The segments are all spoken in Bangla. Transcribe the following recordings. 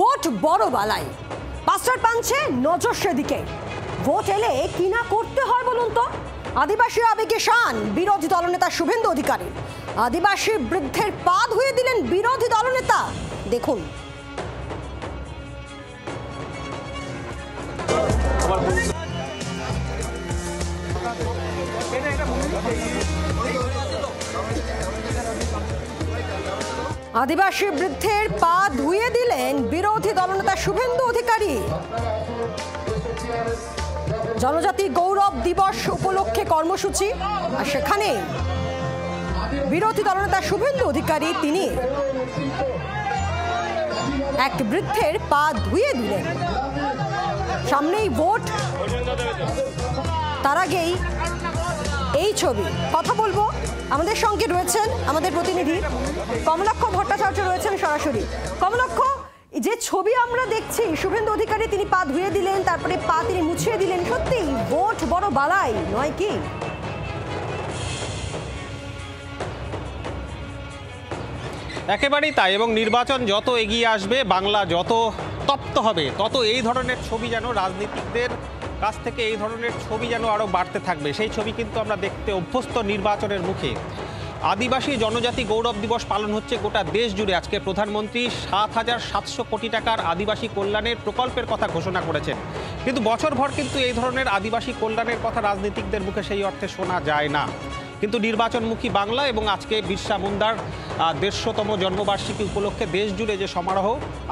ভোট বড় বালাই, পাস্টার পাঞ্চে নজর সেদিকে। ভোট এলে কিনা করতে হয় বলুন তো? আদিবাসী আবেগে শান বিরোধী দলনেতা শুভেন্দু অধিকারী। আদিবাসী বৃদ্ধের পা ধুয়ে দিলেন বিরোধী দলনেতা, দেখুন। আদিবাসী বৃদ্ধের পা ধুয়ে দিলেন বিরোধী দলনেতা শুভেন্দু অধিকারী। জনজাতি গৌরব দিবস উপলক্ষে কর্মসূচি, আর সেখানে বিরোধী দলনেতা শুভেন্দু অধিকারী তিনি এক বৃদ্ধের পা ধুয়ে দিলেন। সামনেই ভোট, তার আগেই এই ছবি। কথা বলবো, আমাদের সঙ্গে রয়েছেন আমাদের প্রতিনিধি কমলাক্ষ ভট্টাচার্য রয়েছেন সরাসরি। কমলাক্ষ, যে ছবি আমরা দেখছি, শুভেন্দু অধিকারী তিনি পা ধুয়ে দিলেন, তারপরে পা তিনি মুছিয়ে দিলেন, সত্যি ভোট বড় বালাই নয় কি? একেবারেই তাই, এবং নির্বাচন যত এগিয়ে আসবে, বাংলা যত তপ্ত হবে, তত এই ধরনের ছবি যেন রাজনীতিকদের কাছ থেকে এই ধরনের ছবি যেন আরও বাড়তে থাকবে। সেই ছবি কিন্তু আমরা দেখতে অভ্যস্ত নির্বাচনের মুখে। আদিবাসী জনজাতি গৌরব দিবস পালন হচ্ছে গোটা দেশ জুড়ে। আজকে প্রধানমন্ত্রী ৭,৭০০ কোটি টাকার আদিবাসী কল্যাণের প্রকল্পের কথা ঘোষণা করেছেন, কিন্তু বছরভর কিন্তু এই ধরনের আদিবাসী কল্যাণের কথা রাজনীতিকদের মুখে সেই অর্থে শোনা যায় না। কিন্তু নির্বাচনমুখী বাংলা এবং আজকে বিরসা মুন্ডার ১৫০তম জন্মবার্ষিকী উপলক্ষে দেশ জুড়ে যে সমারোহ,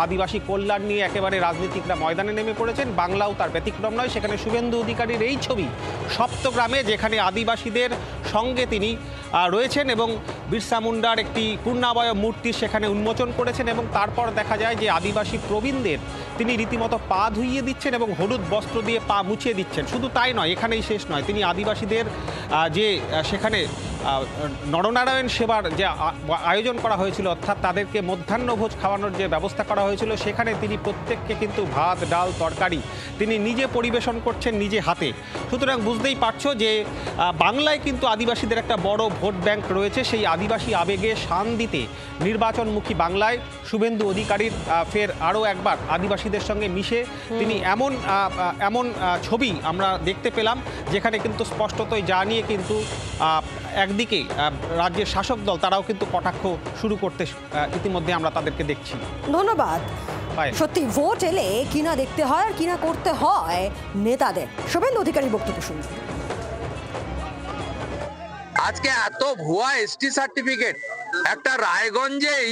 আদিবাসী কল্যাণ নিয়ে একেবারে রাজনীতিকরা ময়দানে নেমে পড়েছেন। বাংলাও তার ব্যতিক্রম নয়। সেখানে শুভেন্দু অধিকারীর এই ছবি সপ্তগ্রামে, যেখানে আদিবাসীদের সঙ্গে তিনি রয়েছেন এবং বিরসা মুন্ডার একটি পূর্ণাবয়ব মূর্তি সেখানে উন্মোচন করেছেন, এবং তারপর দেখা যায় যে আদিবাসী প্রবীণদের তিনি রীতিমতো পা ধুইয়ে দিচ্ছেন এবং হলুদ বস্ত্র দিয়ে পা মুছিয়ে দিচ্ছেন। শুধু তাই নয়, এখানেই শেষ নয়, তিনি আদিবাসীদের যে সেখানে নরনারায়ণ সেবার যে আয়োজন করা হয়েছিল, অর্থাৎ তাদেরকে মধ্যাহ্নভোজ খাওয়ানোর যে ব্যবস্থা করা হয়েছিল, সেখানে তিনি প্রত্যেককে কিন্তু ভাত, ডাল, তরকারি তিনি নিজে পরিবেশন করছেন নিজে হাতে। সুতরাং বুঝতেই পারছো যে বাংলায় কিন্তু আদিবাসীদের একটা বড় ভোট ব্যাংক রয়েছে। সেই আদিবাসী আবেগে শান দিতে নির্বাচনমুখী বাংলায় শুভেন্দু অধিকারীর ফের আরও একবার আদিবাসীদের সঙ্গে মিশে তিনি এমন ছবি আমরা দেখতে পেলাম, যেখানে কিন্তু স্পষ্টতই যা নিয়ে কিন্তু একদিকে রাজ্যের শাসক দল তারাও কিন্তু কটাক্ষ শুরু করতে ইতিমধ্যে আমরা তাদেরকে দেখছি। ধন্যবাদ। সত্যি ভোট এলে কিনা দেখতে হয় আর কিনা করতে হয় নেতাদের। শুভেন্দু অধিকারী বক্তব্য শুনছি। আজকে এত ভুয়া এসটি সার্টিফিকেট, একটা রায়গঞ্জেই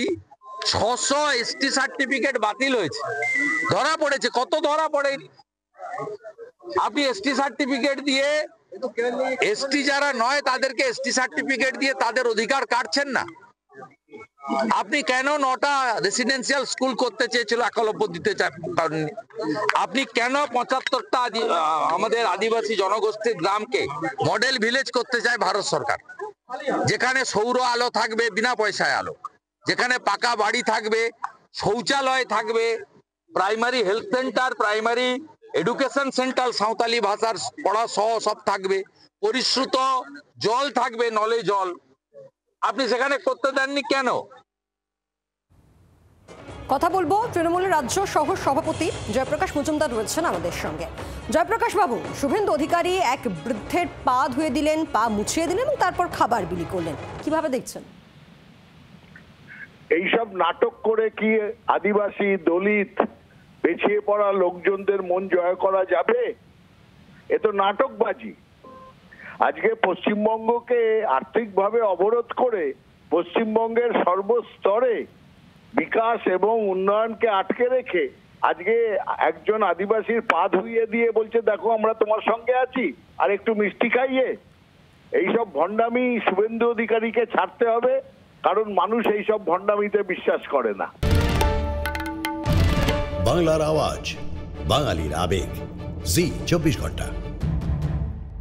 ৬০০ এসটি সার্টিফিকেট বাতিল হয়েছে, ধরা পড়েছে। কত ধরা পড়েনি? আপনি এসটি সার্টিফিকেট দিয়ে এসটি যারা নয় তাদেরকে এসটি সার্টিফিকেট দিয়ে তাদের অধিকার কাটছেন না। আপনি কেন ৯টা রেসিডেন্সিয়াল স্কুল করতে চেয়েছিল, একলব্য দিতে পারেননি? আপনি কেন ৭৫টা আমাদের আদিবাসী জনগোষ্ঠীর গ্রামকে মডেল ভিলেজ করতে চায় ভারত সরকার, যেখানে সৌর আলো থাকবে বিনা পয়সায় আলো, যেখানে পাকা বাড়ি থাকবে, শৌচালয় থাকবে, primary health centre, primary education centre Santali ভাষার পড়া সহ সব থাকবে, পরিশ্রুত জল থাকবে, নলে জল, আপনি সেখানে করতে দেননি কেন? কথা বলবো তৃণমূলের রাজ্য সহ সভাপতি জয়প্রকাশ মজুমদার রয়েছেন আমাদের সঙ্গে। জয়প্রকাশ বাবু, শুভেন্দু অধিকারী এক বৃদ্ধের পা ধুয়ে দিলেন, পা মুছিয়ে দিলেন এবং তারপর খাবার বিলি করলেন, কিভাবে দেখছেন? এইসব নাটক করে কি আদিবাসী, দলিত, পেছিয়ে পড়া লোকজনদের মন জয় করা যাবে? এ তো নাটকবাজি। আজকে পশ্চিমবঙ্গকে আর্থিকভাবে অবরোধ করে পশ্চিমবঙ্গের সর্বস্তরে বিকাশ এবং উন্নয়নকে আটকে রেখে আজকে একজন আদিবাসীর পা ধুইয়ে দিয়ে বলছে দেখো আমরা তোমার সঙ্গে আছি, আর একটু মিষ্টি খাইয়ে। এইসব ভণ্ডামি শুভেন্দু অধিকারীকে ছাড়তে হবে, কারণ মানুষ এইসব ভণ্ডামিতে বিশ্বাস করে না। বাংলার আওয়াজ, বাঙালির আবেগ, জি 24 ঘন্টা।